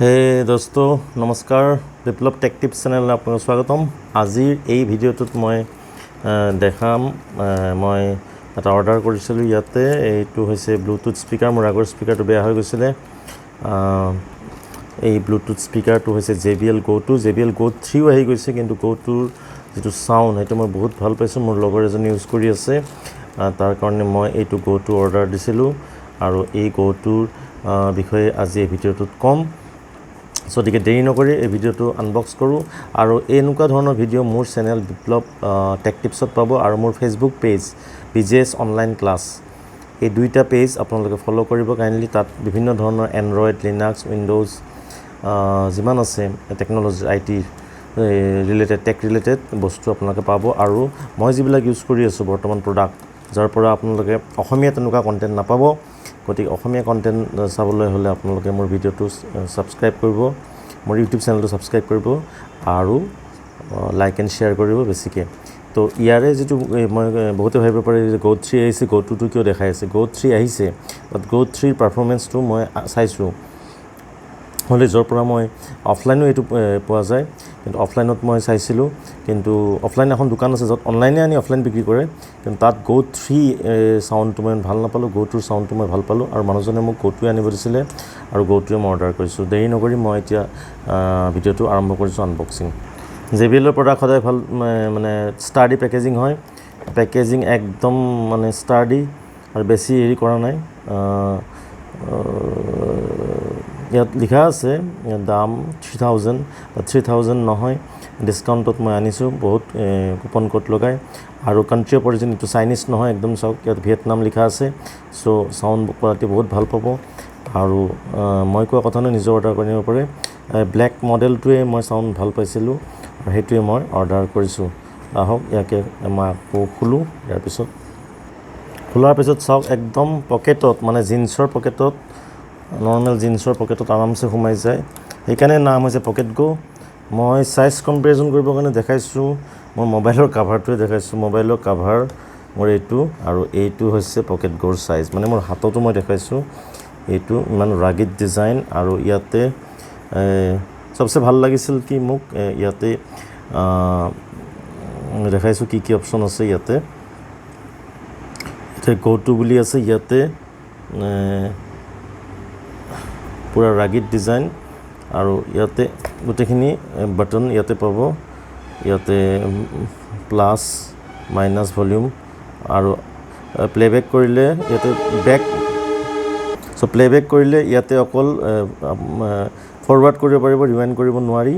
হে দোস্ত নমস্কাৰ বিপ্লৱ টেক টিপছ চেনেললৈ আপোনাক স্বাগতম। আজিৰ এই ভিডিঅ'টোত মই দেখাম মই এটা অৰ্ডাৰ কৰিছিলোঁ ইয়াতে। এইটো হৈছে ব্লুটুথ স্পীকাৰ। মোৰ আগৰ স্পীকাৰটো বেয়া হৈ গৈছিলে। এই ব্লুটুথ স্পীকাৰটো হৈছে JBL Go 2। JBL Go 3ও আহি গৈছে, কিন্তু Go 2ৰ যিটো চাউণ্ড সেইটো মই বহুত ভাল পাইছোঁ। মোৰ লগৰ এজনে ইউজ কৰি আছে, তাৰ কাৰণে মই এইটো Go 2 অৰ্ডাৰ দিছিলোঁ আৰু এই Go 2ৰ বিষয়ে আজি এই ভিডিঅ'টোত ক'ম। গতিকে দেৰি নকৰি এই ভিডিঅ'টো আনবক্স কৰোঁ। আৰু এনেকুৱা ধৰণৰ ভিডিঅ' মোৰ চেনেল বিপ্লৱ টেক টিপছত পাব, আৰু মোৰ Facebook page BJS online class, এই দুইটা পেজ আপোনালোকে ফ'ল' কৰিব কাইণ্ডলি। তাত বিভিন্ন ধৰণৰ এণ্ড্ৰইড, লিনাক্স, উইণ্ড'জ যিমান আছে technology IT related, tech related বস্তু আপোনালোকে পাব। আৰু মই যিবিলাক ইউজ কৰি আছোঁ বৰ্তমান প্ৰডাক্ট, যাৰ পৰা আপোনালোকে অসমীয়া তেনেকুৱা কণ্টেণ্ট নাপাব। গতিকে অসমীয়া কণ্টেণ্ট চাবলৈ হ'লে আপোনালোকে মোৰ ভিডিঅ'টো ছাবস্ক্ৰাইব কৰিব, মোৰ ইউটিউব চেনেলটো ছাবস্ক্ৰাইব কৰিব আৰু লাইক এণ্ড শ্বেয়াৰ কৰিব বেছিকৈ। তো ইয়াৰে যিটো মই বহুতে ভাবিব পাৰে যে Go 3 আহিছে, Go 2টো কিয় দেখাই আছে। Go 3 আহিছে, বাট Go 3ৰ পাৰফৰ্মেঞ্চটো মই চাইছোঁ হ'লে, য'ৰ পৰা মই অফলাইনো এইটো পোৱা যায়, কিন্তু অফলাইনত মই চাইছিলোঁ। কিন্তু অফলাইন এখন দোকান আছে য'ত অনলাইনে আনি অফলাইন বিক্ৰী কৰে, কিন্তু তাত Go 3 চাউণ্ডটো মই ভাল নাপালোঁ। Go 2ৰ চাউণ্ডটো মই ভাল পালোঁ, আৰু মানুহজনে মোক Go 2 আনিব দিছিলে, আৰু Go 2 মই অৰ্ডাৰ কৰিছোঁ। দেৰি নকৰি মই এতিয়া ভিডিঅ'টো আৰম্ভ কৰিছোঁ আনবক্সিং। JBLৰ প্ৰডাক্ট সদায় ভাল, মানে ষ্টাৰ্ডি পেকেজিং হয়। পেকেজিং একদম মানে ষ্টাৰ্ডি, আৰু বেছি হেৰি কৰা নাই। ইয়াত লিখা আছে দাম 3000, 3000 নহয়, ডিছকাউণ্টত মই আনিছোঁ বহুত কুপন কোড লগাই। আৰু কাণ্ট্ৰি অফ অৰিজিন এইটো চাইনিজ নহয়, একদম চাওক ইয়াত ভিয়েটনাম লিখা আছে। চ' চাউণ্ড কোৱালিটি বহুত ভাল পাব। আৰু মই কোৱা কথা নহয়, নিজে অৰ্ডাৰ কৰিব পাৰে। ব্লেক মডেলটোৱে মই চাউণ্ড ভাল পাইছিলোঁ, আৰু সেইটোৱে মই অৰ্ডাৰ কৰিছোঁ। আহক ইয়াকে মই আকৌ খোলোঁ। ইয়াৰ পিছত খোলাৰ পিছত চাওক একদম পকেটত, মানে জিন্সৰ পকেটত, নৰ্মেল জিন্সৰ পকেটত আৰামছে সোমাই যায়। সেইকাৰণে নাম হৈছে পকেট Go। মই চাইজ কম্পেৰিজন কৰিবৰ কাৰণে দেখাইছোঁ, মোৰ মোবাইলৰ কাভাৰটোৱে দেখাইছোঁ। মোবাইলৰ কাভাৰ মোৰ এইটো, আৰু এইটো হৈছে পকেট Goৰ চাইজ, মানে মোৰ হাততো মই দেখাইছোঁ। এইটো ইমান ৰাগিড ডিজাইন, আৰু ইয়াতে চবচে ভাল লাগিছিল কি মোক ইয়াতে দেখাইছোঁ কি কি অপশ্যন আছে। ইয়াতে Go 2 বুলি আছে, ইয়াতে পূৰা ৰাগিড ডিজাইন, আৰু ইয়াতে গোটেইখিনি বাটন ইয়াতে পাব। ইয়াতে প্লাছ মাইনাছ ভলিউম, আৰু প্লেবেক কৰিলে ইয়াতে বেক। চ' প্লেবেক কৰিলে ইয়াতে অকল ফৰৱাৰ্ড কৰিব পাৰিব, ৰিৱাইণ্ড কৰিব নোৱাৰি।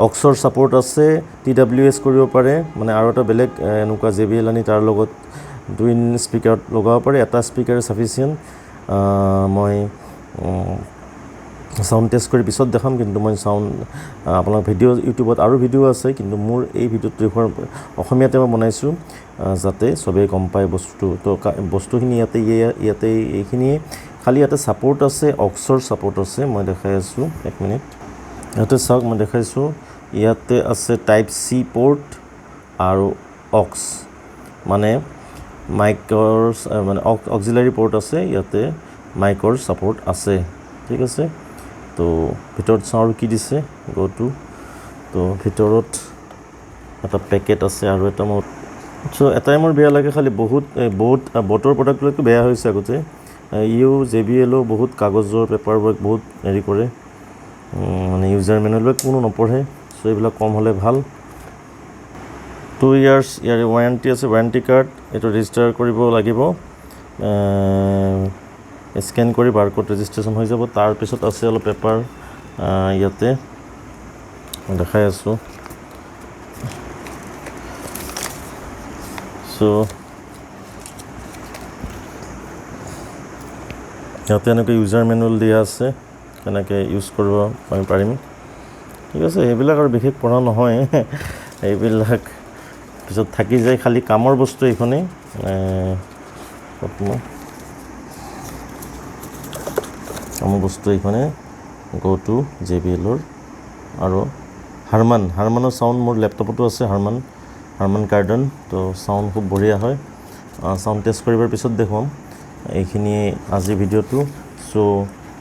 অক্সৰ ছাপোৰ্ট আছে, TWS কৰিব পাৰে, মানে আৰু এটা বেলেগ এনেকুৱা JBL আনি তাৰ লগত 2 স্পীকাৰত লগাব পাৰে। এটা স্পীকাৰে ছাফিচিয়েণ্ট। মই চাউণ্ড টেষ্ট কৰি পিছত দেখাম, কিন্তু মই চাউণ্ড আপোনাৰ ভিডিঅ' ইউটিউবত আৰু ভিডিঅ' আছে, কিন্তু মোৰ এই ভিডিঅ'টো দেখুৱাৰ অসমীয়াতে মই বনাইছোঁ, যাতে চবেই গম পায় বস্তুটো। তো বস্তুখিনি ইয়াতে এইখিনিয়ে, খালি ইয়াতে ছাপোৰ্ট আছে, অক্সৰ ছাপোৰ্ট আছে। মই দেখাই আছোঁ, এক মিনিট। ইয়াতে চাওক মই দেখাইছোঁ, ইয়াতে আছে Type-C পৰ্ট আৰু অক্স, মানে মাইকৰ মানে অক্সিলাৰী পৰ্ট আছে। ইয়াতে মাইকৰ ছাপোৰ্ট আছে, ঠিক আছে। তো ভিতৰত চাওঁ আৰু কি দিছে Go 2। তো ভিতৰত এটা পেকেট আছে, আৰু এটা মোৰ এটাই মোৰ বেয়া লাগে, খালি ব'টৰ প্ৰডাক্টবিলাকতো বেয়া হৈছে আগতে। JBLও বহুত কাগজৰ পেপাৰবিলাক বহুত হেৰি কৰে, মানে ইউজাৰ মেনুৱেলবিলাক কোনো নপঢ়ে। চ' এইবিলাক কম হ'লে ভাল। 2 ইয়াৰ্ছ ইয়াৰে ৱাৰেণ্টি আছে, ৱাৰেণ্টি কাৰ্ড এইটো ৰেজিষ্টাৰ কৰিব লাগিব। স্কেন কৰি বাৰকোড ৰেজিষ্ট্ৰেশ্যন হৈ যাব। তাৰপিছত আছে অলপ পেপাৰ, ইয়াতে দেখাই আছোঁ। চ' ইয়াতে এনেকৈ ইউজাৰ মেনুৱেল দিয়া আছে, কেনেকৈ ইউজ কৰিব আমি পাৰিম, ঠিক আছে। সেইবিলাক আৰু বিশেষ পঢ়া নহয়, এইবিলাক পিছত থাকি যায়। খালি কামৰ বস্তু এইখনেই। কামৰ বস্তু এইখনে Go 2 JBLৰ। আৰু হাৰমানৰ চাউণ্ড মোৰ লেপটপতো আছে, হাৰমান কাৰ্ডন। তো চাউণ্ড খুব বঢ়িয়া হয়। চাউণ্ড টেষ্ট কৰিবৰ পিছত দেখুৱাম। এইখিনিয়ে আজিৰ ভিডিঅ'টো। চ'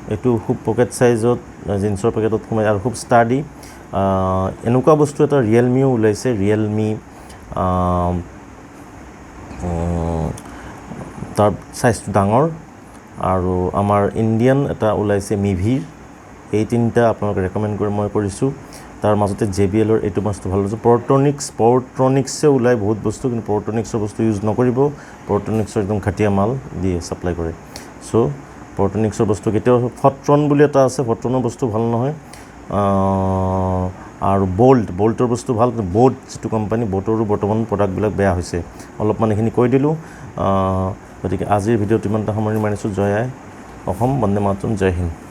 এইটো খুব পকেট সাইজত জিন্সৰ পেকেটত সোমাই আৰু খুব ষ্টাডি এনেকুৱা বস্তু এটা ৰিয়েলমিও ওলাইছে ৰিয়েলমি তাৰ সাইজটো ডাঙৰ আৰু আমাৰ ইণ্ডিয়ান এটা ওলাইছে মিভিৰ এই তিনিটা আপোনাক ৰেকমেণ্ড মই কৰিছোঁ তাৰ মাজতে JBLৰ এইটো বস্তু ভাল হৈছে পৰট্ৰনিক্সে ওলাই বহুত বস্তু কিন্তু পৰট্ৰনিক্সৰ বস্তু ইউজ নকৰিব পৰট্ৰনিক্সৰ একদম ঘাটিয়া মাল দিয়ে ছাপ্লাই কৰে চ' পৰট্ৰনিক্সৰ বস্তু কেতিয়াও ফট্ৰন বুলি এটা আছে ফট্ৰনৰ বস্তু ভাল নহয় আৰু বল্টৰ বস্তু ভাল কিন্তু বোট যিটো কোম্পানী বোটৰো বৰ্তমান প্ৰডাক্টবিলাক বেয়া হৈছে অলপমান এইখিনি কৈ দিলোঁ গতিকে আজিৰ ভিডিঅ'টো ইমানটা সামৰণি মাৰিছোঁ জয় আই অসম বন্দে মাতৰম জয় হিন্দ